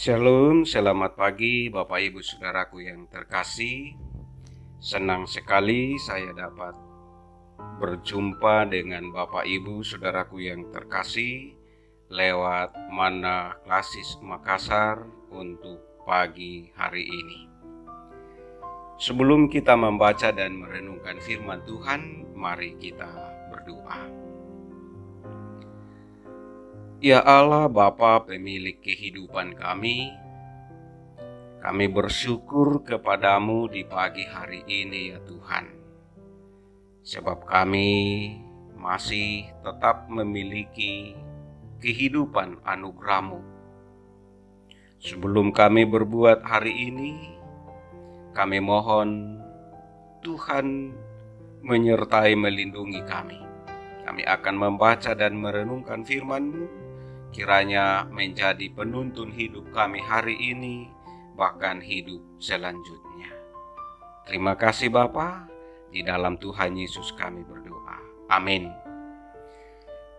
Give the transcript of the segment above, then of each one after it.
Shalom, selamat pagi Bapak Ibu Saudaraku yang terkasih. Senang sekali saya dapat berjumpa dengan Bapak Ibu Saudaraku yang terkasih lewat Manna Klasis Makassar untuk pagi hari ini. Sebelum kita membaca dan merenungkan firman Tuhan, mari kita berdoa. Ya Allah Bapa pemilik kehidupan kami bersyukur kepadamu di pagi hari ini ya Tuhan. Sebab kami masih tetap memiliki kehidupan anugerah-Mu. Sebelum kami berbuat hari ini, kami mohon Tuhan menyertai melindungi kami. Kami akan membaca dan merenungkan firman-Mu, kiranya menjadi penuntun hidup kami hari ini, bahkan hidup selanjutnya. Terima kasih Bapa, di dalam Tuhan Yesus kami berdoa. Amin.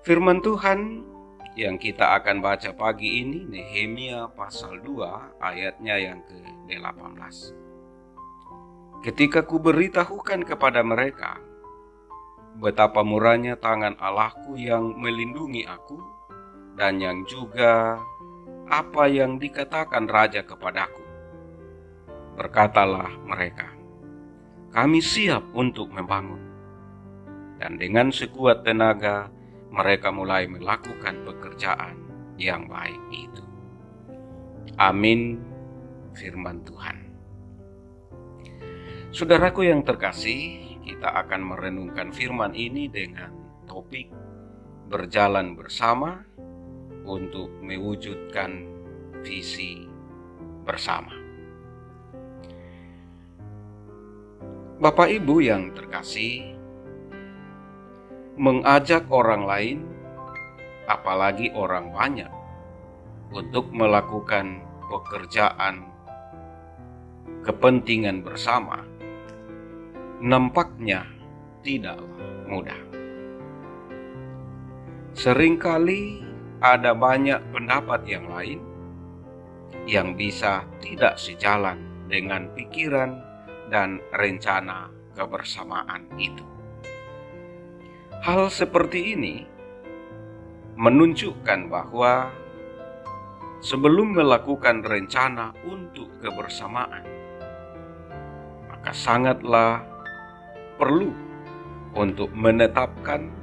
Firman Tuhan yang kita akan baca pagi ini, Nehemia pasal 2 ayatnya yang ke-18. Ketika kuberitahukan kepada mereka betapa murahnya tangan Allahku yang melindungi aku, dan yang juga apa yang dikatakan raja kepadaku. Berkatalah mereka, kami siap untuk membangun. Dan dengan sekuat tenaga mereka mulai melakukan pekerjaan yang baik itu. Amin. Firman Tuhan. Saudaraku yang terkasih, kita akan merenungkan firman ini dengan topik berjalan bersama untuk mewujudkan visi bersama. Bapak Ibu yang terkasih, mengajak orang lain, apalagi orang banyak, untuk melakukan pekerjaan kepentingan bersama, nampaknya tidaklah mudah. Seringkali ada banyak pendapat yang lain yang bisa tidak sejalan dengan pikiran dan rencana kebersamaan itu. Hal seperti ini menunjukkan bahwa sebelum melakukan rencana untuk kebersamaan, maka sangatlah perlu untuk menetapkan,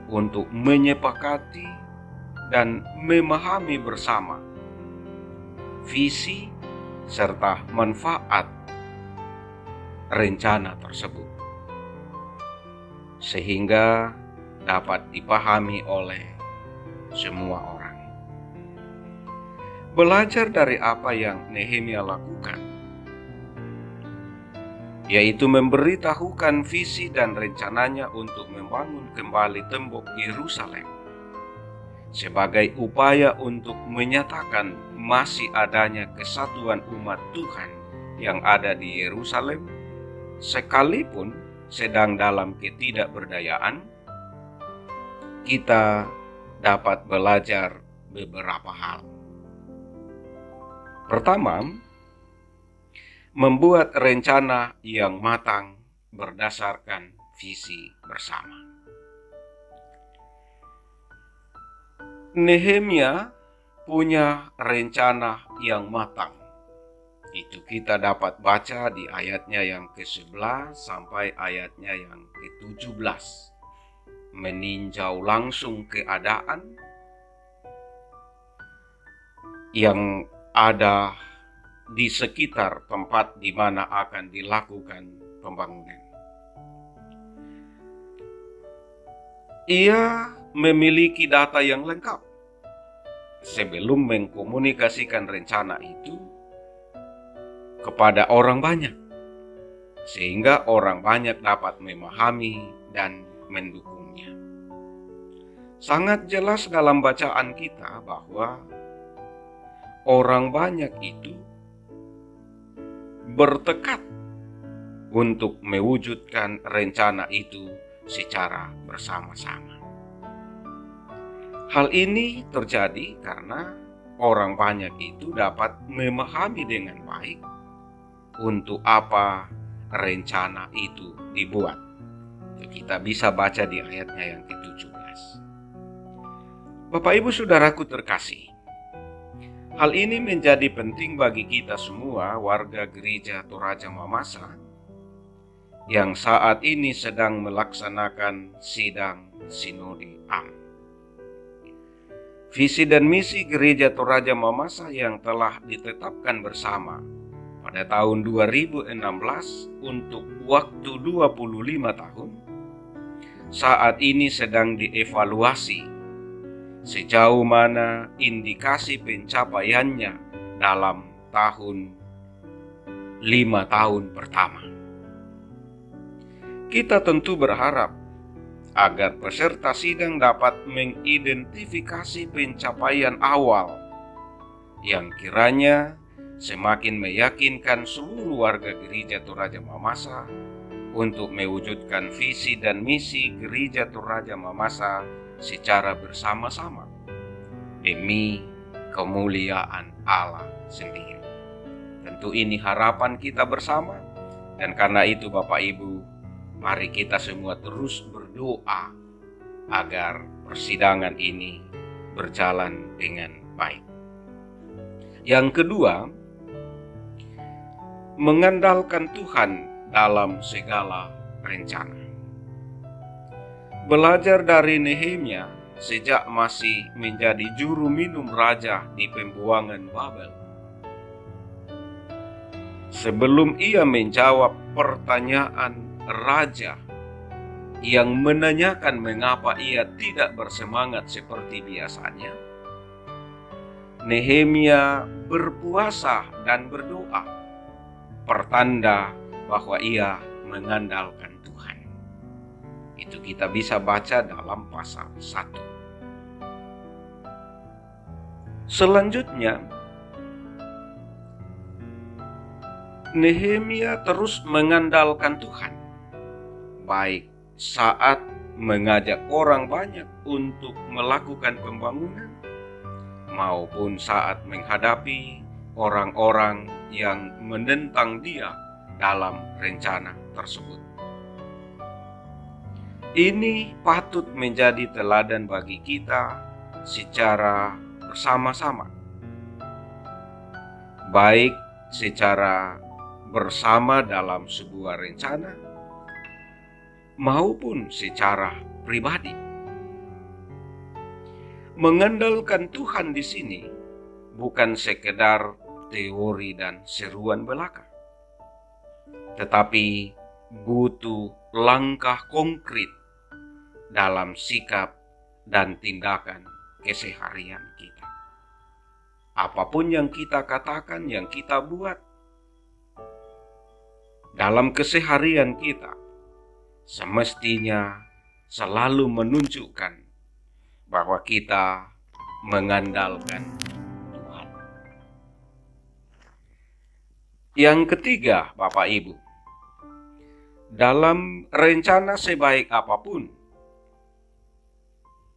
untuk menyepakati dan memahami bersama visi serta manfaat rencana tersebut, sehingga dapat dipahami oleh semua orang. Belajar dari apa yang Nehemia lakukan, yaitu memberitahukan visi dan rencananya untuk membangun kembali tembok Yerusalem sebagai upaya untuk menyatakan masih adanya kesatuan umat Tuhan yang ada di Yerusalem, sekalipun sedang dalam ketidakberdayaan. Kita dapat belajar beberapa hal. Pertama, membuat rencana yang matang berdasarkan visi bersama. Nehemia punya rencana yang matang. Itu kita dapat baca di ayatnya yang ke-11 sampai ayatnya yang ke-17. Meninjau langsung keadaan yang ada di sekitar tempat di mana akan dilakukan pembangunan. Ia memiliki data yang lengkap sebelum mengkomunikasikan rencana itu kepada orang banyak, sehingga orang banyak dapat memahami dan mendukungnya. Sangat jelas dalam bacaan kita bahwa orang banyak itu bertekad untuk mewujudkan rencana itu secara bersama-sama. Hal ini terjadi karena orang banyak itu dapat memahami dengan baik untuk apa rencana itu dibuat. Kita bisa baca di ayatnya yang ke-17. Bapak Ibu Saudaraku terkasih, hal ini menjadi penting bagi kita semua warga gereja Toraja Mamasa yang saat ini sedang melaksanakan sidang Sinode Am. Visi dan misi gereja Toraja Mamasa yang telah ditetapkan bersama pada tahun 2016 untuk waktu 25 tahun, saat ini sedang dievaluasi sejauh mana indikasi pencapaiannya dalam tahun 5 tahun pertama. Kita tentu berharap agar peserta sidang dapat mengidentifikasi pencapaian awal yang kiranya semakin meyakinkan seluruh warga gereja Toraja Mamasa untuk mewujudkan visi dan misi gereja Toraja Mamasa secara bersama-sama demi kemuliaan Allah sendiri. Tentu ini harapan kita bersama, dan karena itu Bapak Ibu, mari kita semua terus berdoa agar persidangan ini berjalan dengan baik. Yang kedua, mengandalkan Tuhan dalam segala rencana. Belajar dari Nehemia sejak masih menjadi juru minum raja di pembuangan Babel. Sebelum ia menjawab pertanyaan raja yang menanyakan mengapa ia tidak bersemangat seperti biasanya, Nehemia berpuasa dan berdoa, pertanda bahwa ia mengandalkan Tuhan. Itu kita bisa baca dalam pasal 1. Selanjutnya, Nehemia terus mengandalkan Tuhan, baik saat mengajak orang banyak untuk melakukan pembangunan maupun saat menghadapi orang-orang yang menentang dia dalam rencana tersebut. Ini patut menjadi teladan bagi kita secara bersama-sama, baik secara bersama dalam sebuah rencana maupun secara pribadi. Mengandalkan Tuhan di sini bukan sekedar teori dan seruan belaka, tetapi butuh langkah konkret dalam sikap dan tindakan keseharian kita. Apapun yang kita katakan, yang kita buat dalam keseharian kita, semestinya selalu menunjukkan bahwa kita mengandalkan Tuhan. Yang ketiga, Bapak Ibu, dalam rencana sebaik apapun,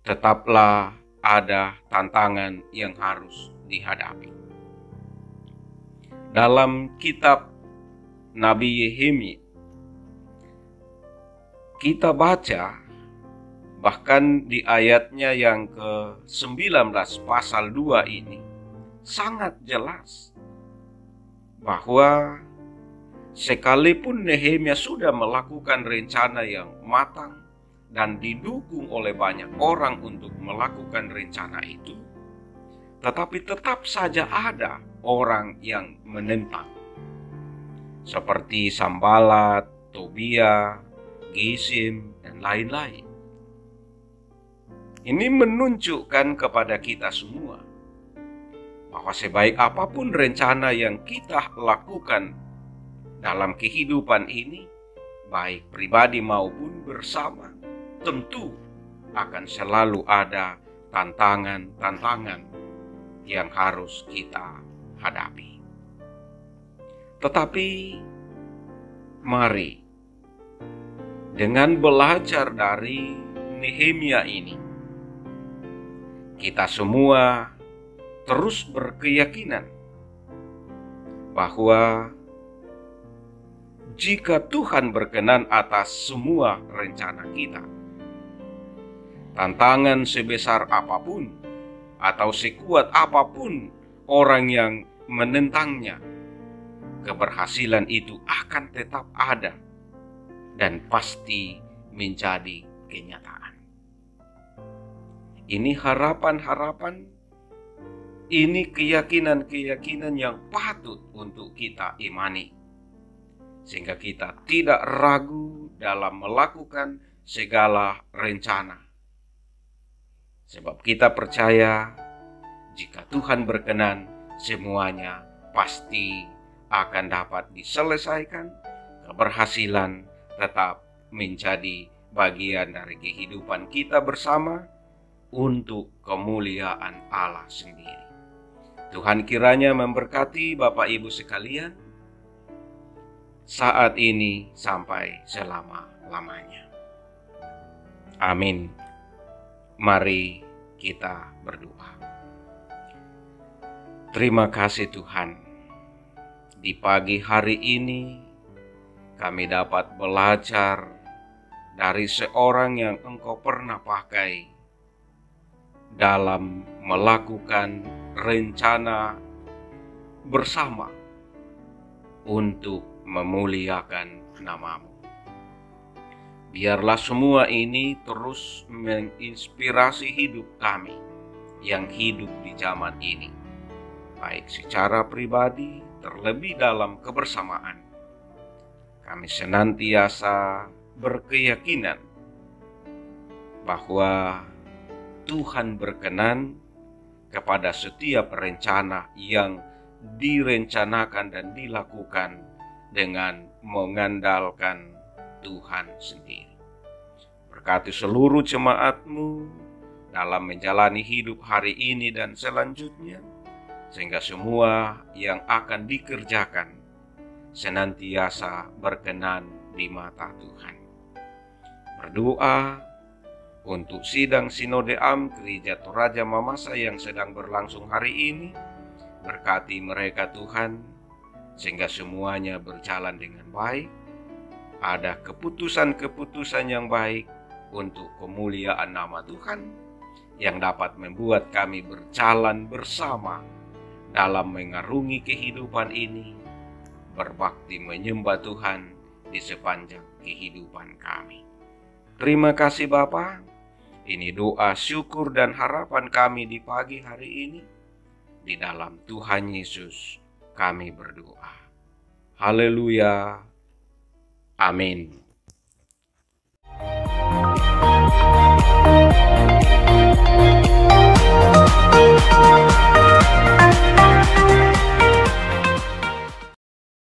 tetaplah ada tantangan yang harus dihadapi. Dalam kitab Nabi Nehemia, kita baca bahkan di ayatnya yang ke-19 pasal 2 ini sangat jelas bahwa sekalipun Nehemia sudah melakukan rencana yang matang dan didukung oleh banyak orang untuk melakukan rencana itu, tetapi tetap saja ada orang yang menentang, seperti Sanballat, Tobia, Gesem, dan lain-lain. Ini menunjukkan kepada kita semua bahwa sebaik apapun rencana yang kita lakukan dalam kehidupan ini, baik pribadi maupun bersama, tentu akan selalu ada tantangan-tantangan yang harus kita hadapi. Tetapi mari dengan belajar dari Nehemia ini, kita semua terus berkeyakinan bahwa jika Tuhan berkenan atas semua rencana kita, tantangan sebesar apapun atau sekuat apapun orang yang menentangnya, keberhasilan itu akan tetap ada dan pasti menjadi kenyataan. Ini harapan-harapan, ini keyakinan-keyakinan yang patut untuk kita imani, sehingga kita tidak ragu dalam melakukan segala rencana. Sebab kita percaya jika Tuhan berkenan, semuanya pasti akan dapat diselesaikan, keberhasilan tetap menjadi bagian dari kehidupan kita bersama untuk kemuliaan Allah sendiri. Tuhan kiranya memberkati Bapak Ibu sekalian saat ini sampai selama-lamanya. Amin. Mari kita berdoa. Terima kasih Tuhan. Di pagi hari ini kami dapat belajar dari seorang yang Engkau pernah pakai dalam melakukan rencana bersama untuk memuliakan nama-Mu. Biarlah semua ini terus menginspirasi hidup kami yang hidup di zaman ini, baik secara pribadi terlebih dalam kebersamaan. Kami senantiasa berkeyakinan bahwa Tuhan berkenan kepada setiap rencana yang direncanakan dan dilakukan dengan mengandalkan Tuhan sendiri. Berkati seluruh jemaat-Mu dalam menjalani hidup hari ini dan selanjutnya, sehingga semua yang akan dikerjakan senantiasa berkenan di mata Tuhan. Berdoa untuk sidang Sinode Am Gereja Toraja Mamasa yang sedang berlangsung hari ini. Berkati mereka Tuhan, sehingga semuanya berjalan dengan baik. Ada keputusan-keputusan yang baik untuk kemuliaan nama Tuhan yang dapat membuat kami berjalan bersama dalam mengarungi kehidupan ini, berbakti menyembah Tuhan di sepanjang kehidupan kami. Terima kasih Bapa. Ini doa, syukur, dan harapan kami di pagi hari ini. Di dalam Tuhan Yesus kami berdoa. Haleluya. Amin.